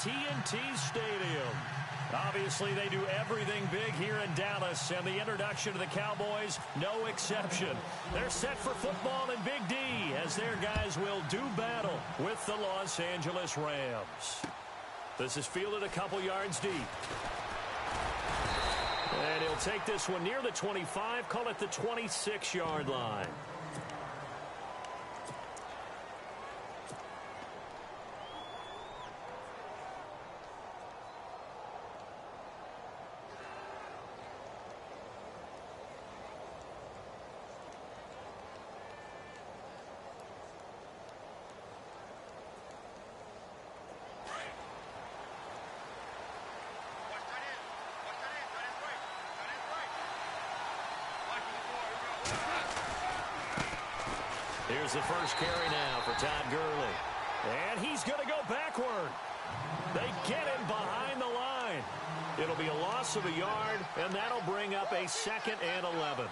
TNT Stadium. Obviously, they do everything big here in Dallas, and the introduction to the Cowboys, no exception. They're set for football in Big D as their guys will do battle with the Los Angeles Rams. This is fielded a couple yards deep. And he'll take this one near the 25, call it the 26-yard line. Here's the first carry now for Todd Gurley. And he's going to go backward. They get him behind the line. It'll be a loss of a yard, and that'll bring up a 2nd and 11.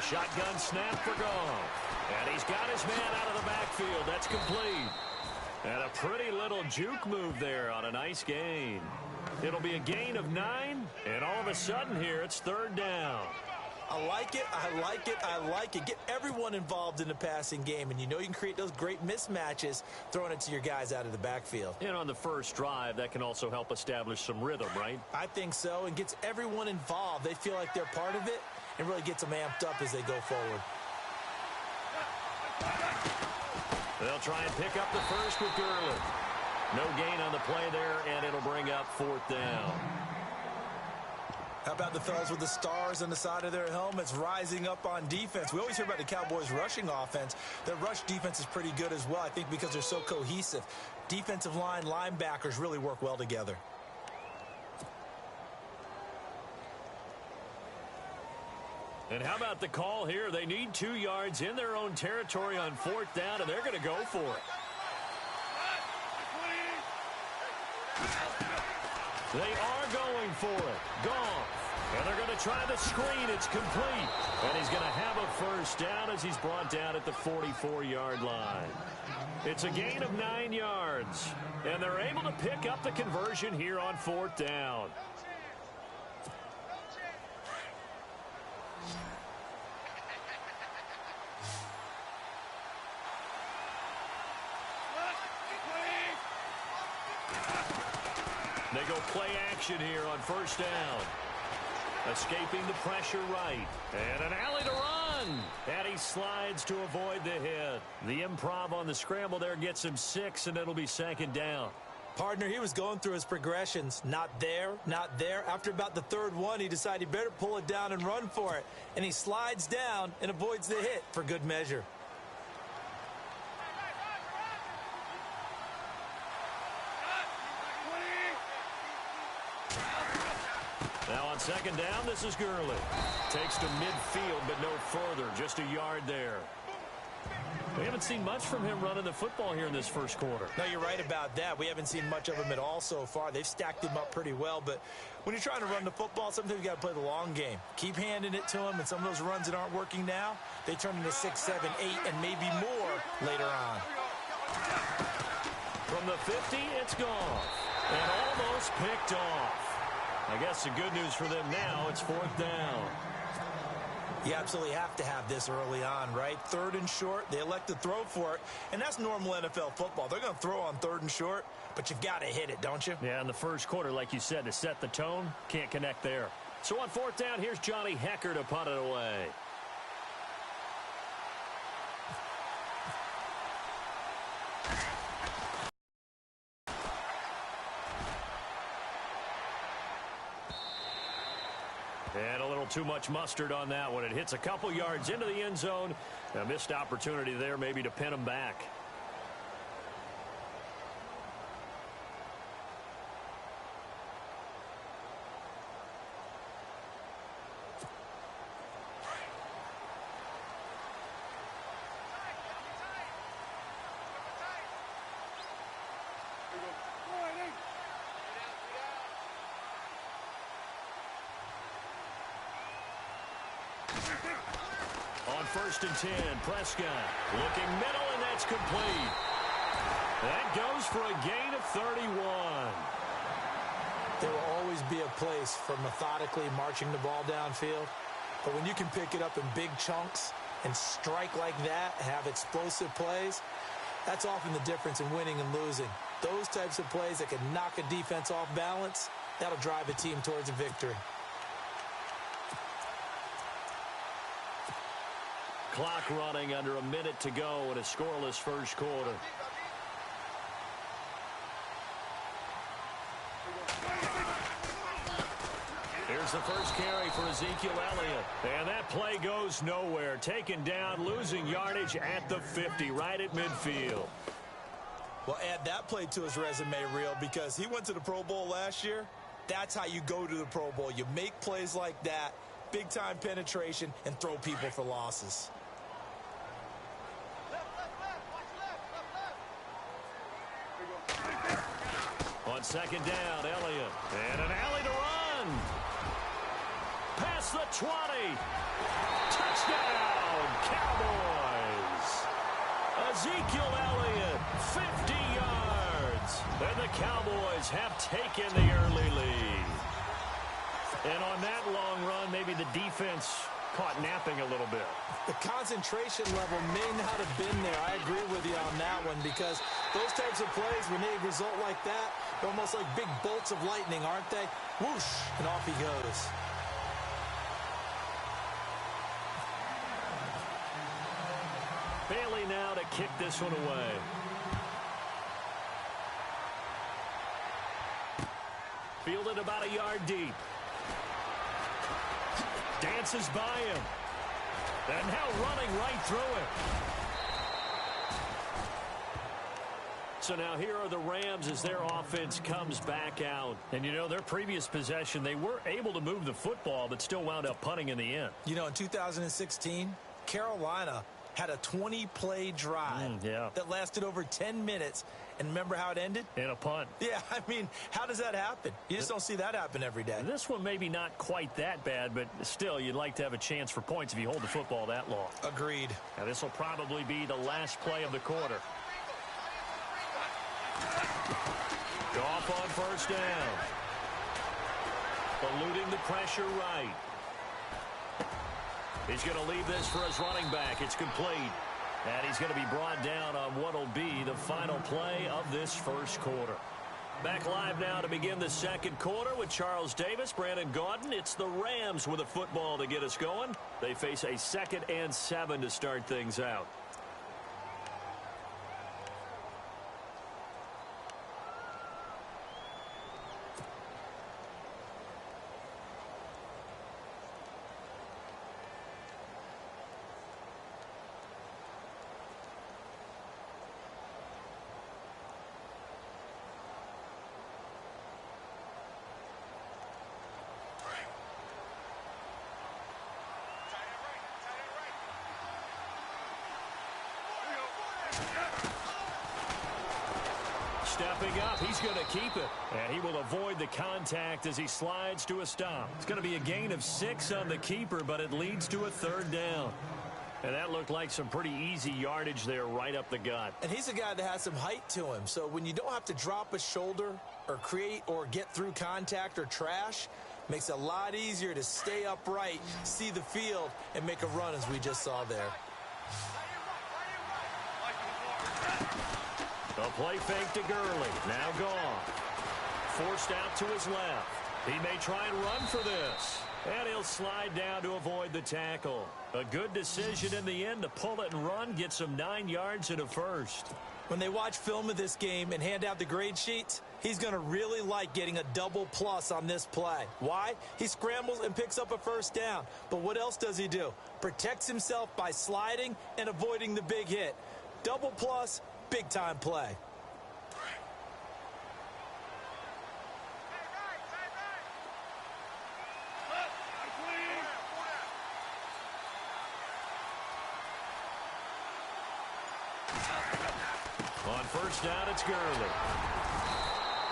Shotgun snap for Goff. And he's got his man out of the backfield. That's complete. And a pretty little juke move there on a nice gain. It'll be a gain of 9. And all of a sudden here, it's 3rd down. I like it. I like it. I like it. Get everyone involved in the passing game. And you know you can create those great mismatches throwing it to your guys out of the backfield. And on the first drive, that can also help establish some rhythm, right? I think so. And gets everyone involved. They feel like they're part of it. And really gets them amped up as they go forward. They'll try and pick up the first with Gurley. No gain on the play there, and it'll bring up 4th down. How about the fellas with the stars on the side of their helmets rising up on defense? We always hear about the Cowboys' rushing offense. Their rush defense is pretty good as well, I think, because they're so cohesive. Defensive line, linebackers really work well together. And how about the call here? They need 2 yards in their own territory on 4th down, and they're going to go for it. They are going for it. Goff. And they're going to try the screen. It's complete. And he's going to have a first down as he's brought down at the 44-yard line. It's a gain of 9 yards. And they're able to pick up the conversion here on 4th down. They go play action here on 1st down. Escaping the pressure right. And an alley to run. And he slides to avoid the hit. The improv on the scramble there gets him 6, and it'll be 2nd down. Partner, he was going through his progressions. Not there, not there. After about the 3rd one, he decided he better pull it down and run for it. And he slides down and avoids the hit for good measure. Now on 2nd down, this is Gurley. Takes to midfield, but no further. Just a yard there. We haven't seen much from him running the football here in this first quarter. No, you're right about that. We haven't seen much of him at all so far. They've stacked him up pretty well, but when you're trying to run the football, sometimes you got to play the long game. Keep handing it to him, and some of those runs that aren't working now, they turn into 6, 7, 8, and maybe more later on. From the 50, it's gone. And almost picked off. I guess the good news for them now, it's 4th down. You absolutely have to have this early on, right? 3rd and short, they elect to throw for it, and that's normal NFL football. They're going to throw on 3rd and short, but you've got to hit it, don't you? Yeah, in the first quarter, like you said, to set the tone, can't connect there. So on 4th down, here's Johnny Hekker to punt it away. And a little too much mustard on that one. It hits a couple yards into the end zone. A missed opportunity there maybe to pin him back. On 1st and 10, Prescott looking middle, and that's complete. That goes for a gain of 31. There will always be a place for methodically marching the ball downfield. But when you can pick it up in big chunks and strike like that, have explosive plays, that's often the difference in winning and losing. Those types of plays that can knock a defense off balance, that'll drive a team towards a victory. Clock running under a minute to go in a scoreless first quarter. Here's the first carry for Ezekiel Elliott. And that play goes nowhere. Taken down, losing yardage at the 50, right at midfield. Well, add that play to his resume reel because he went to the Pro Bowl last year. That's how you go to the Pro Bowl. You make plays like that, big-time penetration, and throw people for losses. On 2nd down, Elliott. And an alley to run. Past the 20. Touchdown, Cowboys. Ezekiel Elliott, 50 yards. And the Cowboys have taken the early lead. And on that long run, maybe the defense caught napping a little bit. The concentration level may not have been there. I agree with you on that one because those types of plays, when they result like that, they're almost like big bolts of lightning, aren't they? Whoosh, and off he goes. Bailey now to kick this one away. Fielded about a yard deep. Dances by him. And now running right through it. So now here are the Rams as their offense comes back out. And, you know, their previous possession, they were able to move the football, but still wound up punting in the end. You know, in 2016, Carolina had a 20-play drive that lasted over 10 minutes. And remember how it ended? In a punt. Yeah, I mean, how does that happen? You just don't see that happen every day. This one maybe not quite that bad, but still, you'd like to have a chance for points if you hold the football that long. Agreed. Now, this will probably be the last play of the quarter. Goff on 1st down. Eluding the pressure right. He's going to leave this for his running back. It's complete. And he's going to be brought down on what will be the final play of this first quarter. Back live now to begin the second quarter with Charles Davis, Brandon Gaudin. It's the Rams with a football to get us going. They face a 2nd and 7 to start things out. Stepping up, he's going to keep it. And he will avoid the contact as he slides to a stop. It's going to be a gain of 6 on the keeper, but it leads to a 3rd down. And that looked like some pretty easy yardage there right up the gut. And he's a guy that has some height to him. So when you don't have to drop a shoulder or create or get through contact or trash, makes it a lot easier to stay upright, see the field, and make a run as we just saw there. A play fake to Gurley. Now gone. Forced out to his left. He may try and run for this. And he'll slide down to avoid the tackle. A good decision in the end to pull it and run. Gets him 9 yards and a first. When they watch film of this game and hand out the grade sheets, he's going to really like getting a double plus on this play. Why? He scrambles and picks up a 1st down. But what else does he do? Protects himself by sliding and avoiding the big hit. Double plus, big-time play. On 1st down, it's Gurley.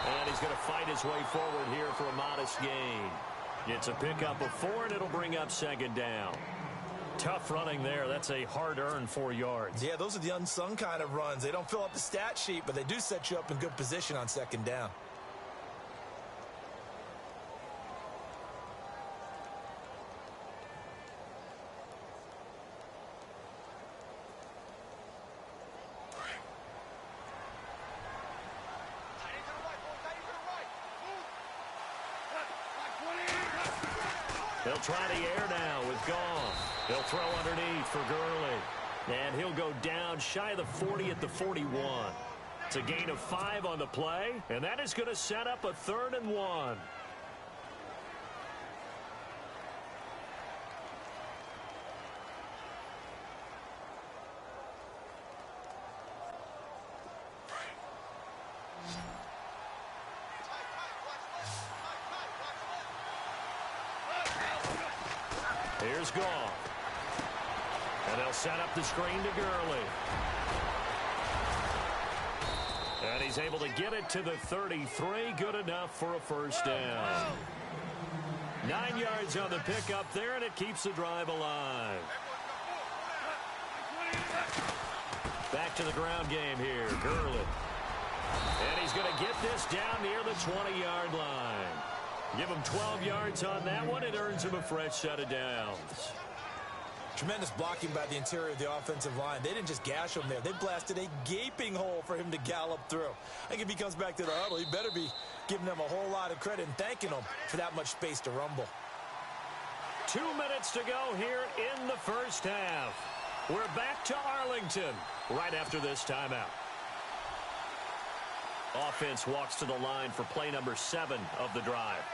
And he's going to fight his way forward here for a modest gain. It's a pickup of 4, and it'll bring up 2nd down. Tough running there. That's a hard-earned 4 yards. Yeah, those are the unsung kind of runs. They don't fill up the stat sheet, but they do set you up in good position on second down. They'll try the air now with Goff. They'll throw underneath for Gurley. And he'll go down shy of the 40 at the 41. It's a gain of 5 on the play, and that is going to set up a 3rd and 1. Here's Goff. And they'll set up the screen to Gurley. And he's able to get it to the 33. Good enough for a first down. 9 yards on the pickup there, and it keeps the drive alive. Back to the ground game here. Gurley. And he's going to get this down near the 20-yard line. Give him 12 yards on that one. It earns him a fresh set of downs. Tremendous blocking by the interior of the offensive line. They didn't just gash him there. They blasted a gaping hole for him to gallop through. I think if he comes back to the huddle, he better be giving them a whole lot of credit and thanking them for that much space to rumble. 2 minutes to go here in the first half. We're back to Arlington right after this timeout. Offense walks to the line for play number 7 of the drive.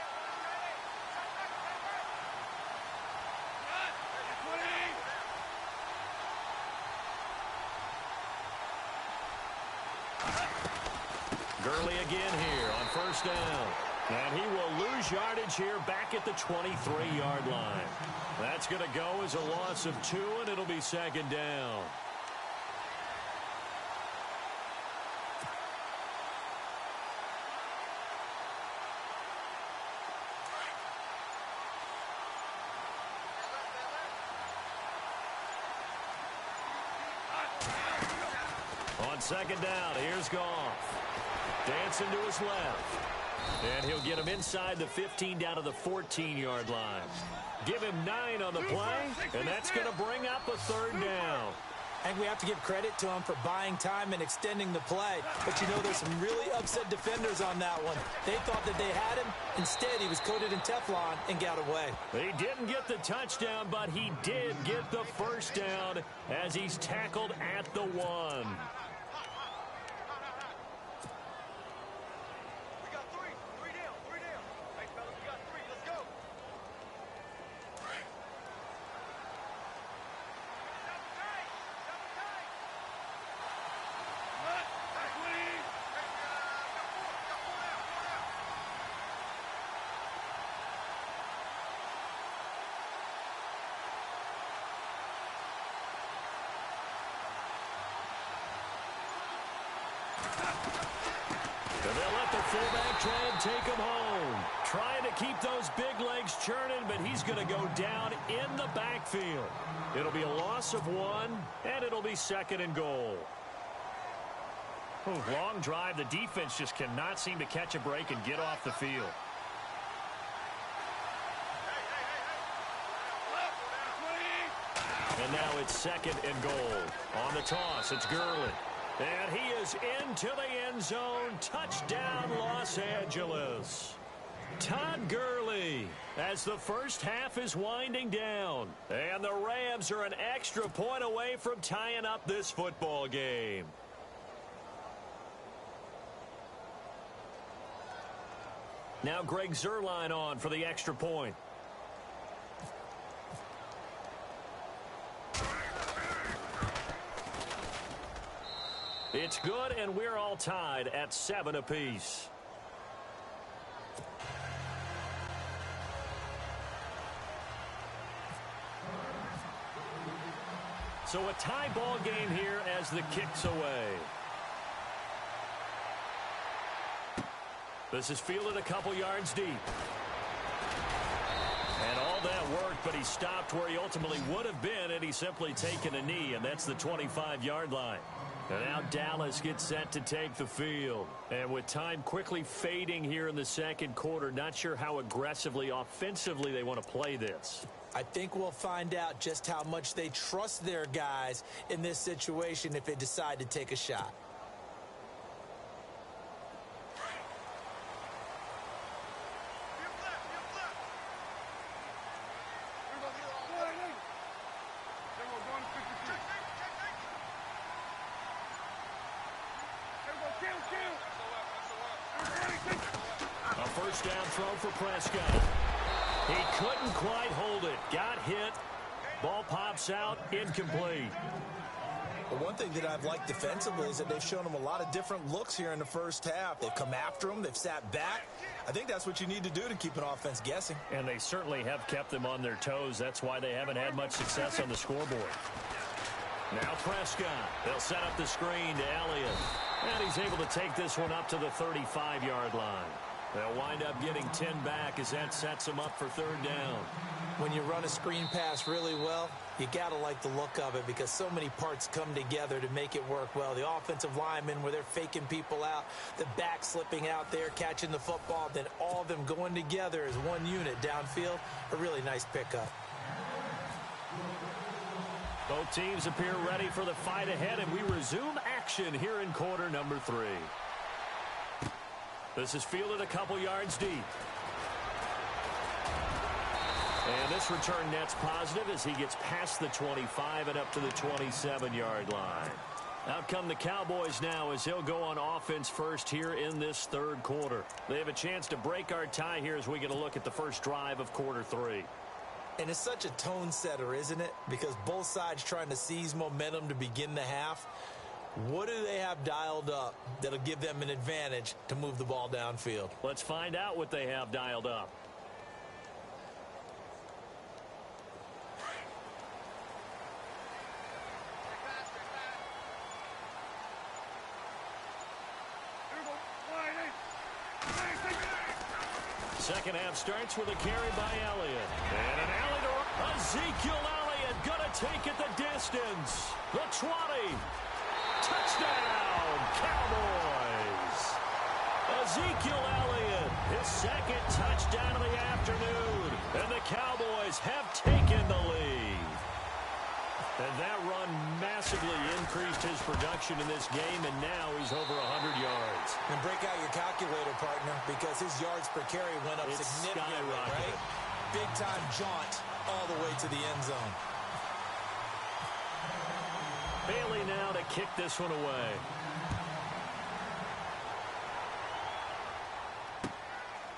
Gurley again here on first down. And he will lose yardage here back at the 23-yard line. That's going to go as a loss of 2, and it'll be second down. On second down, here's Goff. Dancing to his left. And he'll get him inside the 15 down to the 14-yard line. Give him 9 on the play, and that's going to bring up a 3rd down. I think we have to give credit to him for buying time and extending the play. But you know, there's some really upset defenders on that one. They thought that they had him. Instead, he was coated in Teflon and got away. He didn't get the touchdown, but he did get the first down as he's tackled at the 1. And they'll let the fullback try and take him home. Trying to keep those big legs churning, but he's going to go down in the backfield. It'll be a loss of 1, and it'll be 2nd and goal. Long drive. The defense just cannot seem to catch a break and get off the field. And now it's 2nd and goal. On the toss, it's Gurley. And he is into the end zone. Touchdown, Los Angeles. Todd Gurley as the first half is winding down. And the Rams are an extra point away from tying up this football game. Now Greg Zuerlein on for the extra point. It's good, and we're all tied at 7 apiece. So a tie ball game here as the kick's away. This is fielded a couple yards deep. And all that work but he stopped where he ultimately would have been, and he's simply taken a knee, and that's the 25-yard line. And now Dallas gets set to take the field. And with time quickly fading here in the second quarter, not sure how aggressively, offensively they want to play this. I think we'll find out just how much they trust their guys in this situation if they decide to take a shot. A first down throw for Prescott. He couldn't quite hold it. Got hit. Ball pops out. Incomplete. But one thing that I've liked defensively is that they've shown him a lot of different looks here in the first half. They've come after him. They've sat back. I think that's what you need to do to keep an offense guessing. And they certainly have kept them on their toes. That's why they haven't had much success on the scoreboard. Now Prescott. They'll set up the screen to Elliott. And he's able to take this one up to the 35-yard line. They'll wind up getting 10 back as that sets them up for third down. When you run a screen pass really well, you got to like the look of it because so many parts come together to make it work well. The offensive linemen where they're faking people out, the back slipping out there, catching the football, then all of them going together as one unit downfield. A really nice pickup. Both teams appear ready for the fight ahead, and we resume action here in quarter number 3. This is fielded a couple yards deep. And this return net's positive as he gets past the 25 and up to the 27-yard line. Out come the Cowboys now as he'll go on offense first here in this third quarter. They have a chance to break our tie here as we get a look at the first drive of quarter 3. And it's such a tone setter, isn't it? Because both sides trying to seize momentum to begin the half. What do they have dialed up that'll give them an advantage to move the ball downfield? Let's find out what they have dialed up. Second half starts with a carry by Elliott. And an alley to Ezekiel Elliott gonna take it the distance. The 20. Touchdown, Cowboys. Ezekiel Elliott, his second touchdown of the afternoon. And the Cowboys have taken the lead. And that run massively increased his production in this game, and now he's over 100 yards. And break out your calculator, partner, because his yards per carry went up significantly, right? Big-time jaunt all the way to the end zone. Bailey now to kick this one away.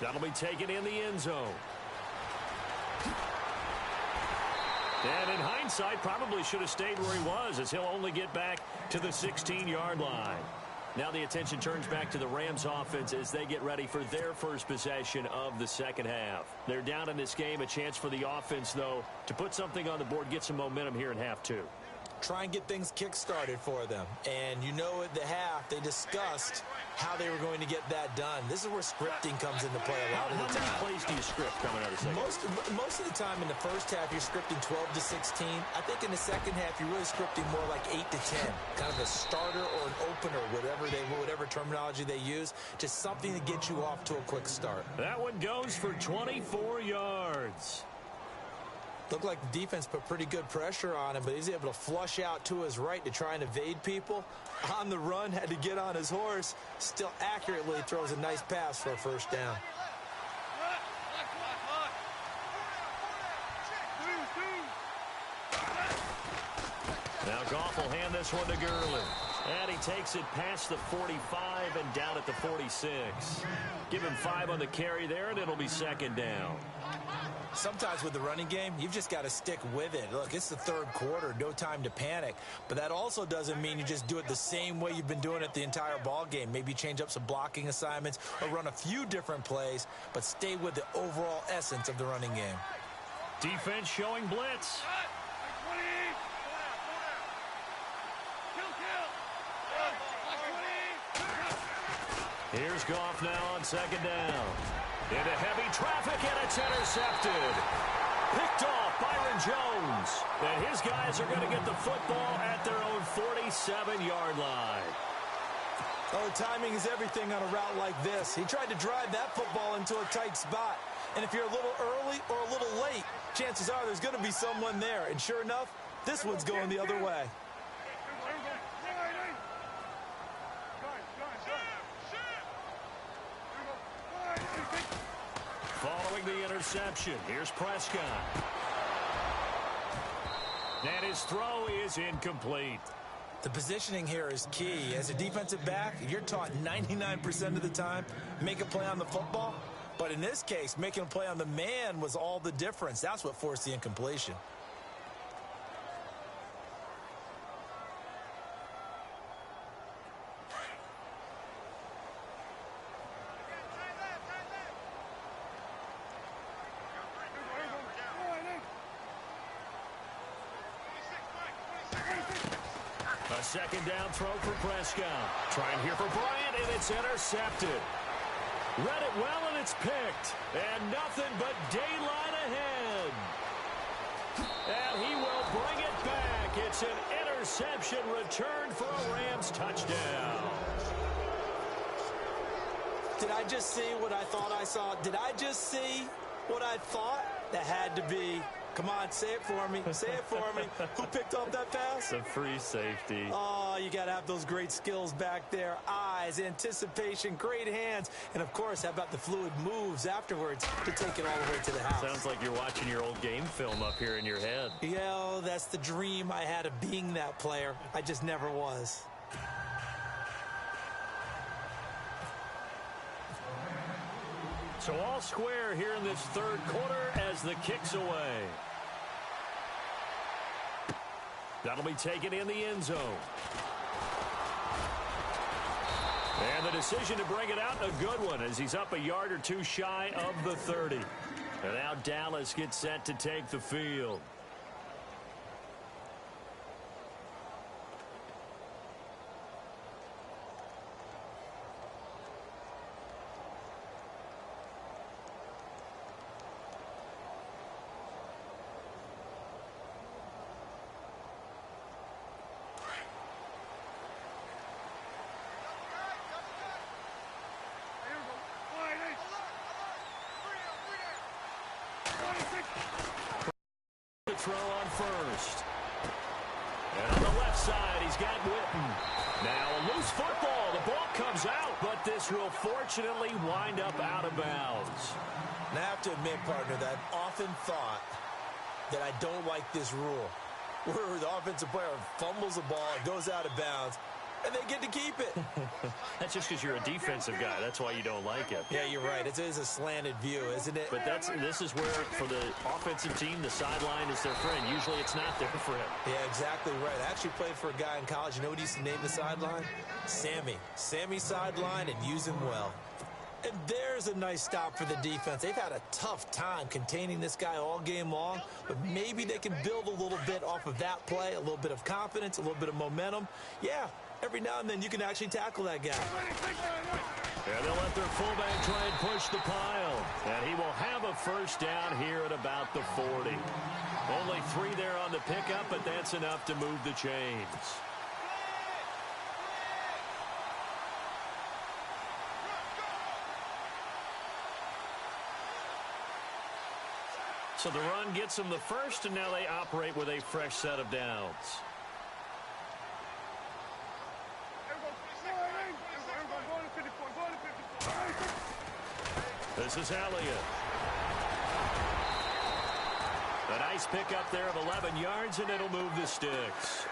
That'll be taken in the end zone. And in hindsight, probably should have stayed where he was as he'll only get back to the 16-yard line. Now the attention turns back to the Rams offense as they get ready for their first possession of the second half. They're down in this game. A chance for the offense, though, to put something on the board, get some momentum here in half 2. Try and get things kick-started for them. And you know at the half, they discussed how they were going to get that done. This is where scripting comes into play a lot of the time. How many plays do you script coming out of the second? Most of the time in the first half, you're scripting 12 to 16. I think in the second half, you're really scripting more like 8 to 10. Kind of a starter or an opener, whatever terminology they use. Just something to get you off to a quick start. That one goes for 24 yards. Looked like the defense put pretty good pressure on him, but he's able to flush out to his right to try and evade people. On the run, had to get on his horse. Still accurately throws a nice pass for a first down. Now Goff will hand this one to Gurley. And he takes it past the 45 and down at the 46. Give him 5 on the carry there, and it'll be second down. Sometimes with the running game, you've just got to stick with it. Look, it's the third quarter, no time to panic. But that also doesn't mean you just do it the same way you've been doing it the entire ball game. Maybe change up some blocking assignments or run a few different plays, but stay with the overall essence of the running game. Defense showing blitz. Here's Goff now on second down. Into heavy traffic, and it's intercepted. Picked off Byron Jones. And his guys are going to get the football at their own 47-yard line. Oh, timing is everything on a route like this. He tried to drive that football into a tight spot. And if you're a little early or a little late, chances are there's going to be someone there. And sure enough, this one's going the other way. Following the interception, here's Prescott. And his throw is incomplete. The positioning here is key. As a defensive back, you're taught 99% of the time, make a play on the football. But in this case, making a play on the man was all the difference. That's what forced the incompletion. A second down throw for Prescott. Trying here for Bryant, and it's intercepted. Read it well, and it's picked. And nothing but daylight ahead. And he will bring it back. It's an interception return for a Rams touchdown. Did I just see what I thought I saw? Did I just see what I thought? That had to be. Come on, say it for me. Say it for me. Who picked up that pass? The free safety. Oh, you got to have those great skills back there. Eyes, anticipation, great hands. And, of course, how about the fluid moves afterwards to take it all the way to the house? Sounds like you're watching your old game film up here in your head. Yeah, that's the dream I had of being that player. I just never was. So all square here in this third quarter as the kick's away. That'll be taken in the end zone. And the decision to bring it out, a good one, as he's up a yard or two shy of the 30. And now Dallas gets set to take the field. Throw on first. And on the left side, he's got Witten. Now a loose football. The ball comes out, but this will fortunately wind up out of bounds. And I have to admit, partner, that I've often thought that I don't like this rule, where the offensive player fumbles the ball, it goes out of bounds, and they get to keep it. That's just because you're a defensive guy. That's why you don't like it. Yeah, you're right. It is a slanted view, isn't it? But this is where, for the offensive team, the sideline is their friend. Usually it's not there for him. Yeah, exactly right. I actually played for a guy in college. You know what he used to name the sideline? Sammy. Sammy sideline, and use him well. And there's a nice stop for the defense. They've had a tough time containing this guy all game long, but maybe they can build a little bit off of that play, a little bit of confidence, a little bit of momentum. Yeah, every now and then you can actually tackle that guy. And they'll let their fullback try and push the pile. And he will have a first down here at about the 40. Only 3 there on the pickup, but that's enough to move the chains. So the run gets them the first, and now they operate with a fresh set of downs. This is Elliott. A nice pickup there of 11 yards, and it'll move the sticks.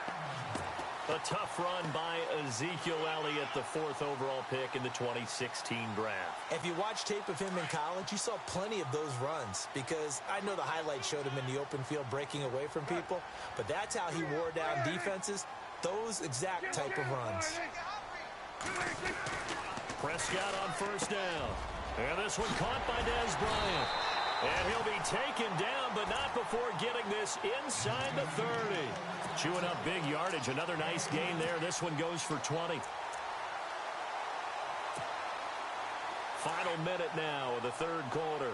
A tough run by Ezekiel Elliott, the 4th overall pick in the 2016 draft. If you watch tape of him in college, you saw plenty of those runs, because I know the highlights showed him in the open field breaking away from people, but that's how he wore down defenses, those exact type of runs. Prescott on first down. And this one caught by Dez Bryant. And he'll be taken down, but not before getting this inside the 30. Chewing up big yardage. Another nice gain there. This one goes for 20. Final minute now of the third quarter.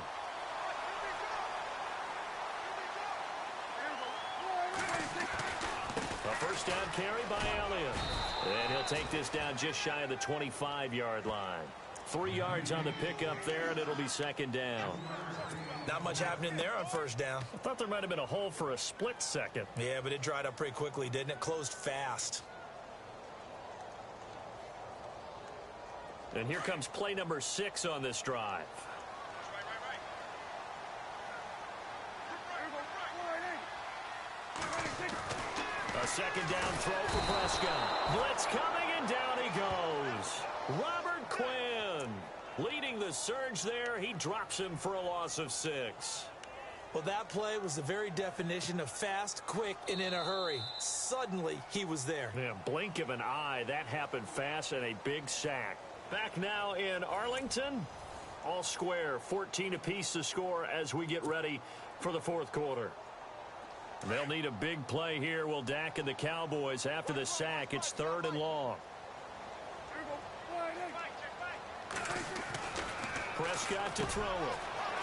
First down carry by Elliott. And he'll take this down just shy of the 25-yard line. 3 yards on the pickup there, and it'll be second down. Not much happening there on first down. I thought there might have been a hole for a split second. Yeah, but it dried up pretty quickly, didn't it? Closed fast. And here comes play number 6 on this drive. A second down throw for Prescott. Blitz coming, and down he goes. Robert Quinn leading the surge there. He drops him for a loss of 6. Well, that play was the very definition of fast, quick, and in a hurry. Suddenly, he was there. Yeah, blink of an eye. That happened fast, and a big sack. Back now in Arlington. All square, 14 apiece to score as we get ready for the fourth quarter. They'll need a big play here. Will Dak and the Cowboys after the sack. It's 3rd and long. Prescott to throw it.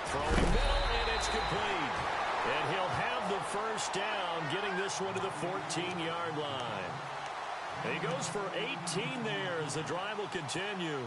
Throwing middle, and it's complete. And he'll have the first down, getting this one to the 14-yard line. And he goes for 18 there as the drive will continue.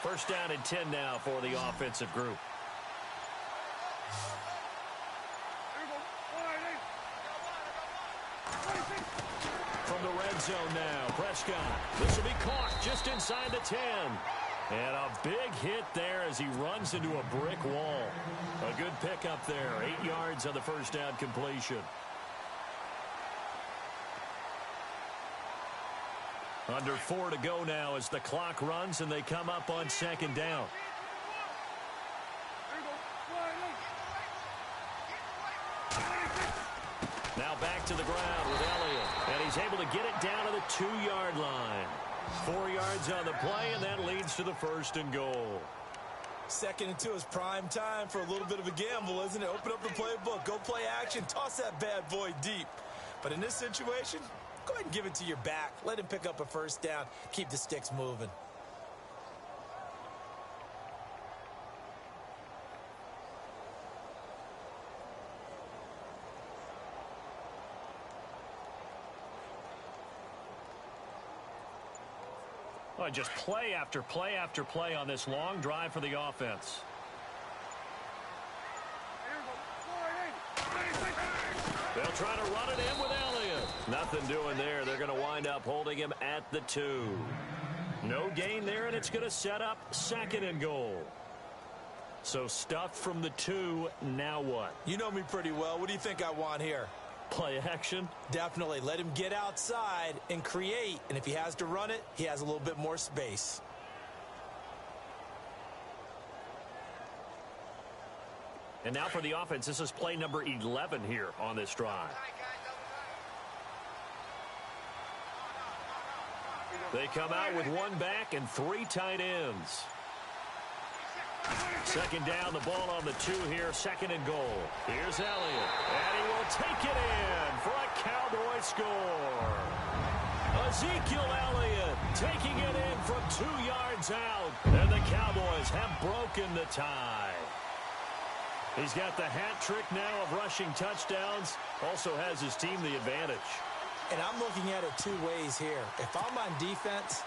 First down and 10 now for the offensive group. From the red zone now, Prescott. This will be caught just inside the 10. And a big hit there as he runs into a brick wall. A good pickup there. 8 yards on the first down completion. Under 4 to go now as the clock runs and they come up on second down. Now back to the ground with Elliott. And he's able to get it down to the 2-yard line. 4 yards on the play, and that leads to the 1st and goal. 2nd and 2 is prime time for a little bit of a gamble, isn't it? Open up the playbook, go play action, toss that bad boy deep. But in this situation, go ahead and give it to your back. Let him pick up a first down. Keep the sticks moving. Well, just play after play after play on this long drive for the offense. They'll try to run it in with Elliott. Nothing doing there. They're going to wind up holding him at the 2. No gain there, and it's going to set up 2nd and goal. So stuff from the 2. Now what? You know me pretty well. What do you think I want here? Play action? Definitely. Let him get outside and create. And if he has to run it, he has a little bit more space. And now for the offense, this is play number 11 here on this drive. They come out with 1 back and 3 tight ends. Second down, the ball on the 2 here, 2nd and goal. Here's Elliott, and he will take it in for a Cowboy score. Ezekiel Elliott taking it in from 2 yards out, and the Cowboys have broken the tie. He's got the hat trick now of rushing touchdowns, also has his team the advantage. And I'm looking at it 2 ways here. If I'm on defense,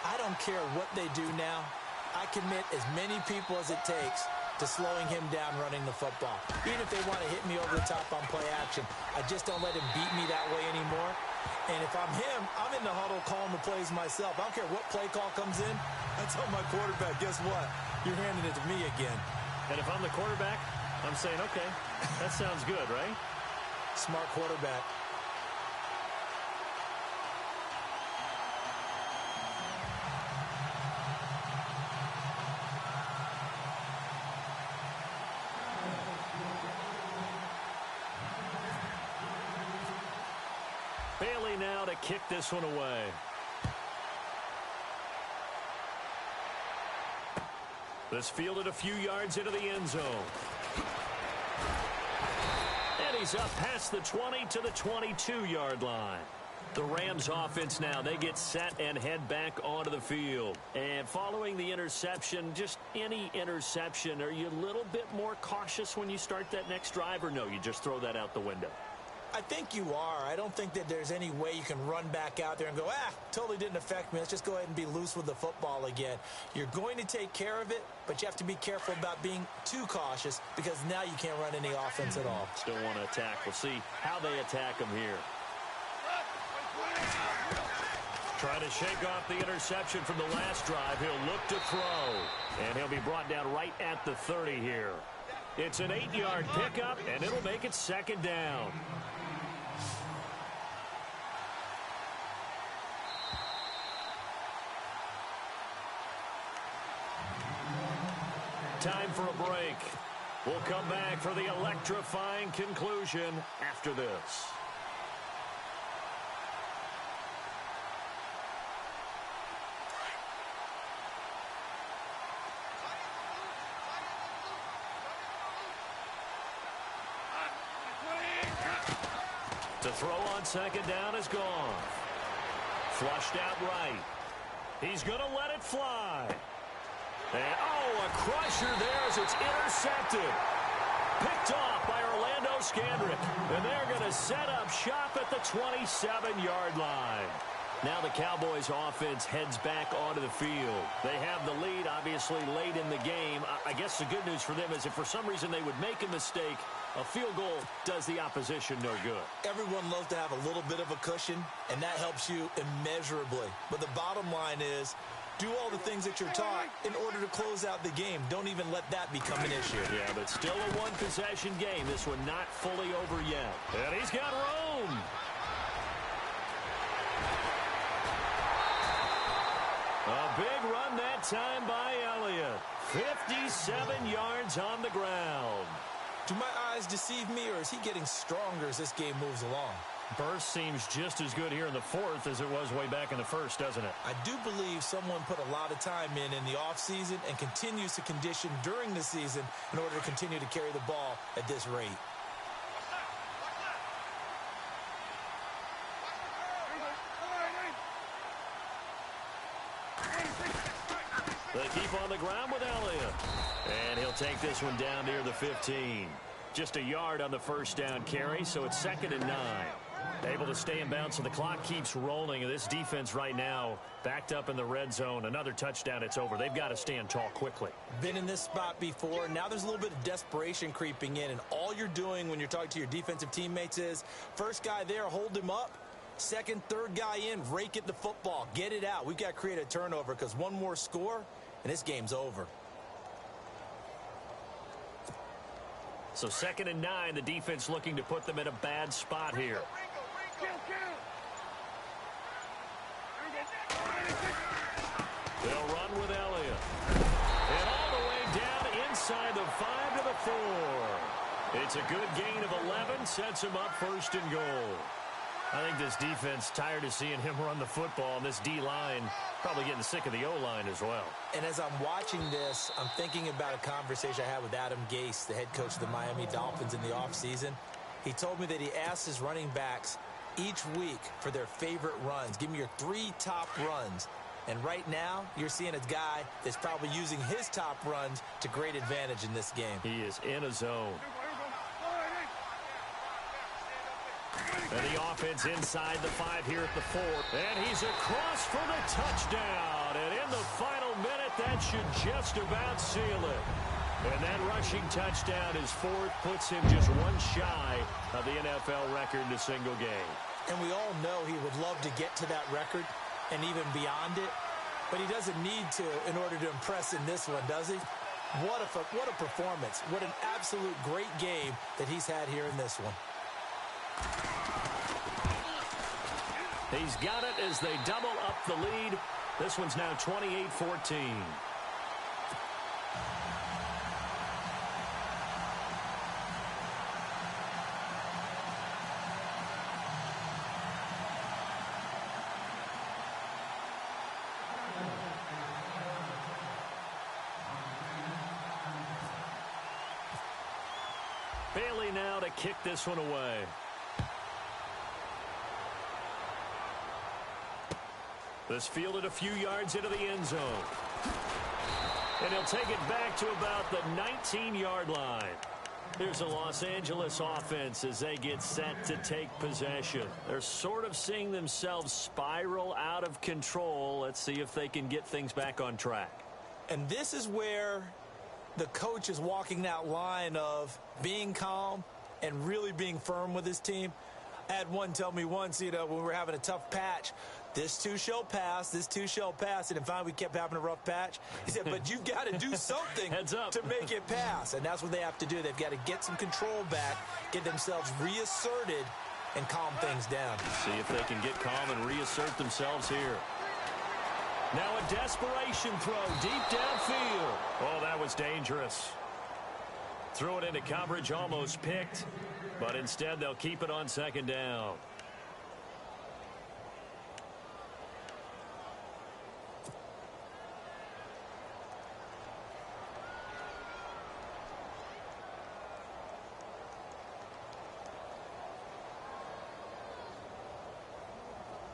I don't care what they do now. I commit as many people as it takes to slowing him down running the football. Even if they want to hit me over the top on play action, I just don't let him beat me that way anymore. And if I'm him, I'm in the huddle calling the plays myself. I don't care what play call comes in. I tell my quarterback, guess what? You're handing it to me again. And if I'm the quarterback, I'm saying, okay, that sounds good, right? Smart quarterback. Bailey now to kick this one away. This fielded a few yards into the end zone. And he's up past the 20 to the 22-yard line. The Rams offense now, they get set and head back onto the field. And following the interception, just any interception, are you a little bit more cautious when you start that next drive, or no, you just throw that out the window? I think you are. I don't think that there's any way you can run back out there and go, totally didn't affect me. Let's just go ahead and be loose with the football again. You're going to take care of it, but you have to be careful about being too cautious because now you can't run any offense at all. Still want to attack. We'll see how they attack him here. Trying to shake off the interception from the last drive. He'll look to throw. And he'll be brought down right at the 30 here. It's an 8-yard pickup, and it'll make it second down. Time for a break. We'll come back for the electrifying conclusion after this. To throw on second down is gone. Flushed out right. He's going to let it fly. And, a crusher there as it's intercepted. Picked off by Orlando Scandrick. And they're going to set up shop at the 27-yard line. Now the Cowboys offense heads back onto the field. They have the lead, obviously, late in the game. I guess the good news for them is if for some reason they would make a mistake, a field goal does the opposition no good. Everyone loves to have a little bit of a cushion, and that helps you immeasurably. But the bottom line is, do all the things that you're taught in order to close out the game. Don't even let that become an issue. Yeah, but still a one-possession game. This one not fully over yet. And he's got room. A big run that time by Elliott. 57 yards on the ground. Do my eyes deceive me, or is he getting stronger as this game moves along? Burst seems just as good here in the fourth as it was way back in the first, doesn't it? I do believe someone put a lot of time in the offseason and continues to condition during the season in order to continue to carry the ball at this rate. They keep on the ground with Elliott. And he'll take this one down near the 15. Just a yard on the first down carry, so it's 2nd and 9. Able to stay in bounds, so the clock keeps rolling. And this defense right now backed up in the red zone. Another touchdown, it's over. They've got to stand tall quickly. Been in this spot before. Now there's a little bit of desperation creeping in. And all you're doing when you're talking to your defensive teammates is, first guy there, hold him up. Second, third guy in, rake at the football. Get it out. We've got to create a turnover because one more score, and this game's over. So 2nd and 9, the defense looking to put them in a bad spot here. They'll run with Elliott. And all the way down inside the 5 to the 4. It's a good gain of 11, sets him up 1st and goal. I think this defense tired of seeing him run the football, and this D-line probably getting sick of the O-line as well. And as I'm watching this, I'm thinking about a conversation I had with Adam Gase, the head coach of the Miami Dolphins in the offseason. He told me that he asked his running backs each week for their favorite runs. Give me your 3 top runs. And right now, you're seeing a guy that's probably using his top runs to great advantage in this game. He is in a zone. And the offense inside the 5 here at the 4. And he's across for the touchdown. And in the final minute, that should just about seal it. And that rushing touchdown, his 4th, puts him just one shy of the NFL record in a single game. And we all know he would love to get to that record and even beyond it. But he doesn't need to in order to impress in this one, does he? What a performance. What an absolute great game that he's had here in this one. He's got it as they double up the lead. This one's now 28-14. Bailey now to kick this one away. This fielded a few yards into the end zone. And he'll take it back to about the 19-yard line. Here's a Los Angeles offense as they get set to take possession. They're sort of seeing themselves spiral out of control. Let's see if they can get things back on track. And this is where the coach is walking that line of being calm and really being firm with his team. I had one tell me once, when we were having a tough patch, this too shall pass, this too shall pass. And finally, we kept having a rough patch. He said, but you've got to do something to make it pass. And that's what they have to do. They've got to get some control back, get themselves reasserted, and calm things down. See if they can get calm and reassert themselves here. Now a desperation throw deep downfield. Oh, that was dangerous. Threw it into coverage, almost picked. But instead, they'll keep it on second down.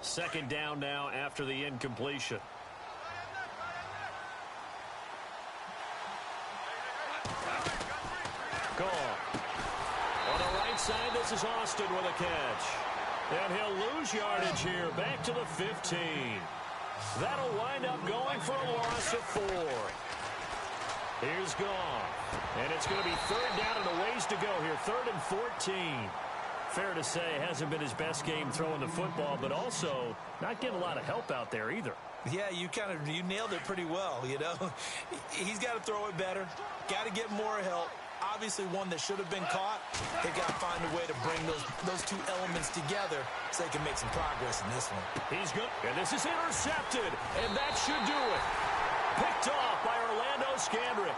Second down now after the incompletion. Gone. On the right side, this is Austin with a catch. And he'll lose yardage here, back to the 15. That'll wind up going for a loss of 4. Here's Gone. And it's going to be third down and a ways to go here, 3rd and 14. Fair to say, hasn't been his best game throwing the football, but also not getting a lot of help out there either. Yeah, you nailed it pretty well, He's got to throw it better, got to get more help. Obviously one that should have been caught. They've got to find a way to bring those two elements together so they can make some progress in this one. He's good, and this is intercepted, and that should do it. Picked off by Orlando Scandrick.